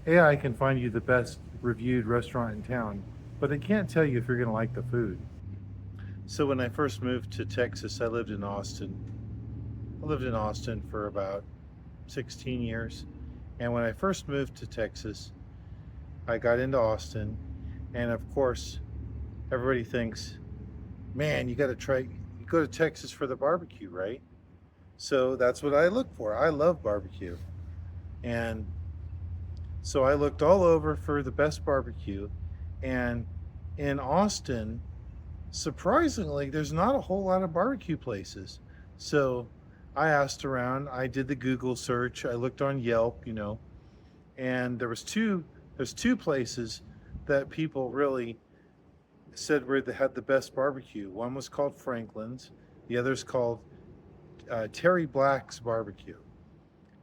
AI can find you the best reviewed restaurant in town, but it can't tell you if you're going to like the food. So when I first moved to Texas, I lived in Austin. I lived in Austin for about 16 years. And when I first moved to Texas, I got into Austin. And of course, everybody thinks, man, you got to try, you go to Texas for the barbecue, right? So that's what I look for. I love barbecue. And so I looked all over for the best barbecue. And in Austin, surprisingly, there's not a whole lot of barbecue places. So I asked around, I did the Google search, I looked on Yelp, and there's two places that people really said where they had the best barbecue. One was called Franklin's, the other's called Terry Black's Barbecue.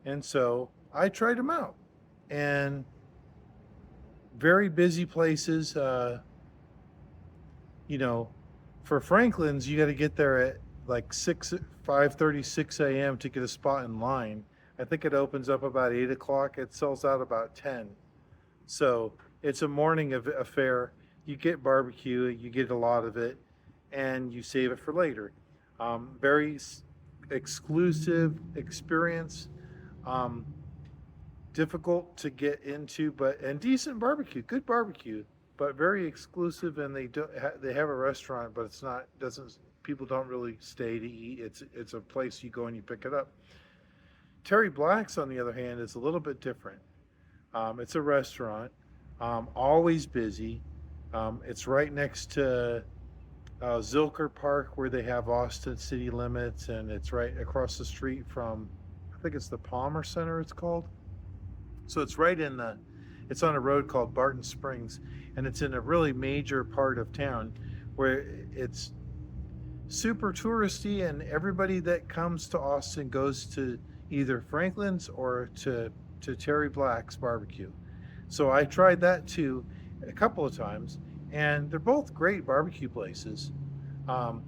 And so I tried them out. And very busy places. You know, for Franklin's, you got to get there at like 5:36 a.m. to get a spot in line. I think it opens up about 8 o'clock. It sells out about 10. So it's a morning affair. You get barbecue, you get a lot of it, and you save it for later. Very exclusive experience. Um, Difficult to get into, but and decent barbecue, good barbecue, but very exclusive. And they have a restaurant, but it's not doesn't people don't really stay to eat. It's a place you go and you pick it up. Terry Black's, on the other hand, is a little bit different. It's a restaurant, always busy. It's right next to Zilker Park, where they have Austin City Limits, and it's right across the street from, I think it's the Palmer Center. It's called. So it's on a road called Barton Springs, and it's in a really major part of town where it's super touristy, and everybody that comes to Austin goes to either Franklin's or to Terry Black's Barbecue. So I tried that too a couple of times, and they're both great barbecue places, um,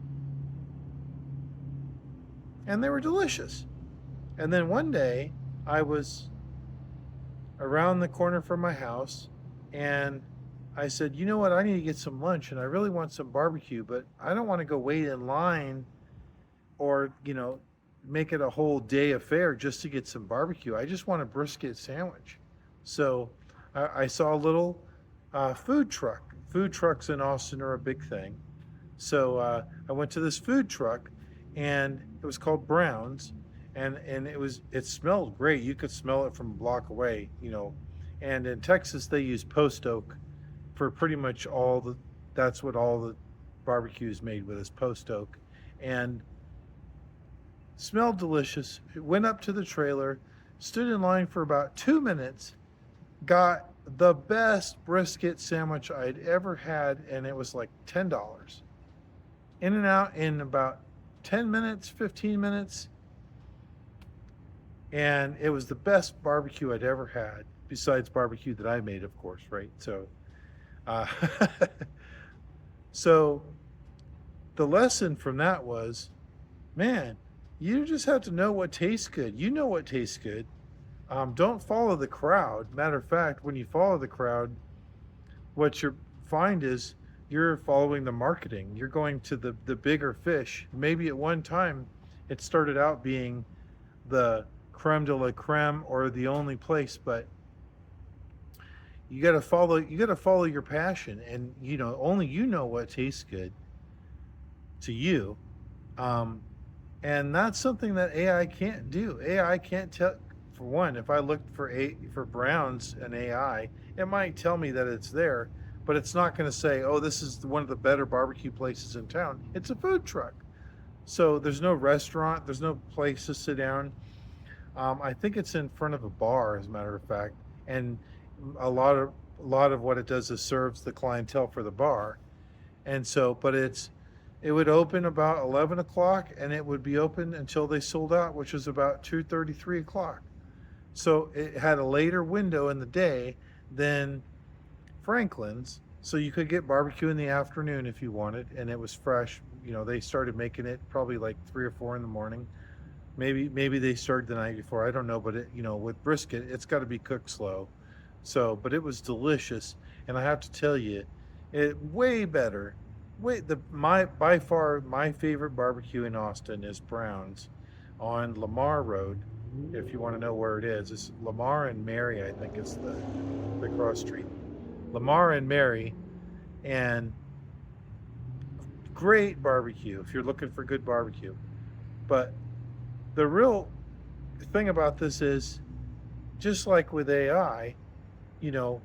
and they were delicious. And then one day I was around the corner from my house, and I said, you know what, I need to get some lunch, and I really want some barbecue, but I don't want to go wait in line or, make it a whole day affair just to get some barbecue. I just want a brisket sandwich. So I saw a little food truck. Food trucks in Austin are a big thing. So I went to this food truck, and it was called Brown's, and it smelled great. You could smell it from a block away. And in Texas they use post oak for pretty much all the. That's what all the barbecue is made with, is post oak, and smelled delicious. Went up to the trailer, stood in line for about 2 minutes, got the best brisket sandwich I'd ever had, and it was like $10. In and out in about 10 minutes, 15 minutes, and it was the best barbecue I'd ever had, besides barbecue that I made, of course, right? So, uh, so the lesson from that was, man, you just have to know what tastes good. You know what tastes good. Don't follow the crowd. Matter of fact, when you follow the crowd, what you find is you're following the marketing. You're going to the bigger fish. Maybe at one time it started out being the creme de la creme or the only place, but you got to follow your passion, and only you know what tastes good to you. Um, and that's something that AI can't do. AI can't tell. For one, if I looked for Browns and AI, it might tell me that it's there, but it's not going to say, "Oh, this is one of the better barbecue places in town." It's a food truck, so there's no restaurant, there's no place to sit down. I think it's in front of a bar, as a matter of fact, and a lot of a lot of what it does is serves the clientele for the bar, and so, but it would open about 11 o'clock, and it would be open until they sold out, which was about 2:30, 3 o'clock. So it had a later window in the day than Franklin's, so you could get barbecue in the afternoon if you wanted, and it was fresh. They started making it probably like 3 or 4 in the morning. Maybe they started the night before. I don't know, but with brisket, it's got to be cooked slow. So, but it was delicious, and I have to tell you, it way better. Way the my by far my favorite barbecue in Austin is Brown's on Lamar Road. If you want to know where it is, it's Lamar and Mary. I think is the cross street. Lamar and Mary, and great barbecue if you're looking for good barbecue. But the real thing about this is, just like with AI, you know,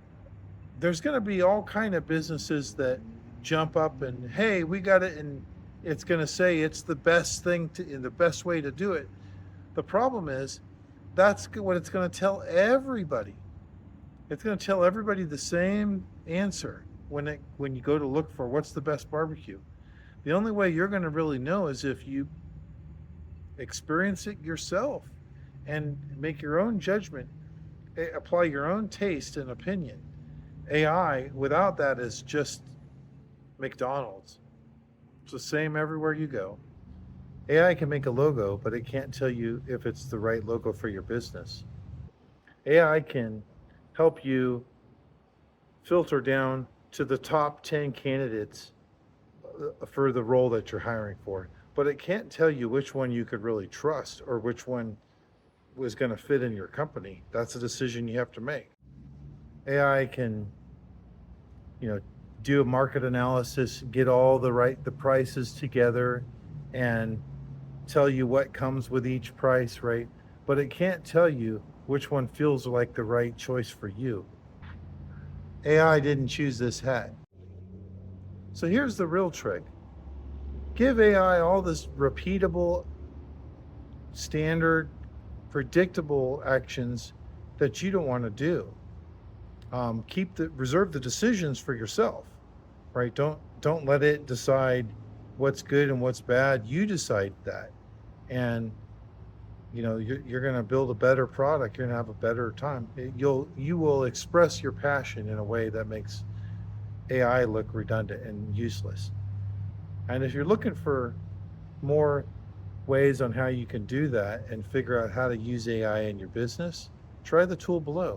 there's going to be all kind of businesses that jump up and, hey, we got it, and it's going to say it's the best thing to, and the best way to do it. The problem is, that's what it's going to tell everybody. It's going to tell everybody the same answer when you go to look for what's the best barbecue. The only way you're going to really know is if you experience it yourself and make your own judgment, apply your own taste and opinion. AI without that is just McDonald's. It's the same everywhere you go. AI can make a logo, but it can't tell you if it's the right logo for your business. AI can help you filter down to the top 10 candidates for the role that you're hiring for, but it can't tell you which one you could really trust or which one was going to fit in your company. That's a decision you have to make. AI can, you know, do a market analysis, get all the prices together, and tell you what comes with each price, right? But it can't tell you which one feels like the right choice for you. AI didn't choose this hat. So here's the real trick. Give AI all this repeatable, standard, predictable actions that you don't want to do. Reserve the decisions for yourself, right? Don't let it decide what's good and what's bad. You decide that, and you're going to build a better product. You're going to have a better time. You will express your passion in a way that makes AI look redundant and useless. And if you're looking for more ways on how you can do that and figure out how to use AI in your business, try the tool below.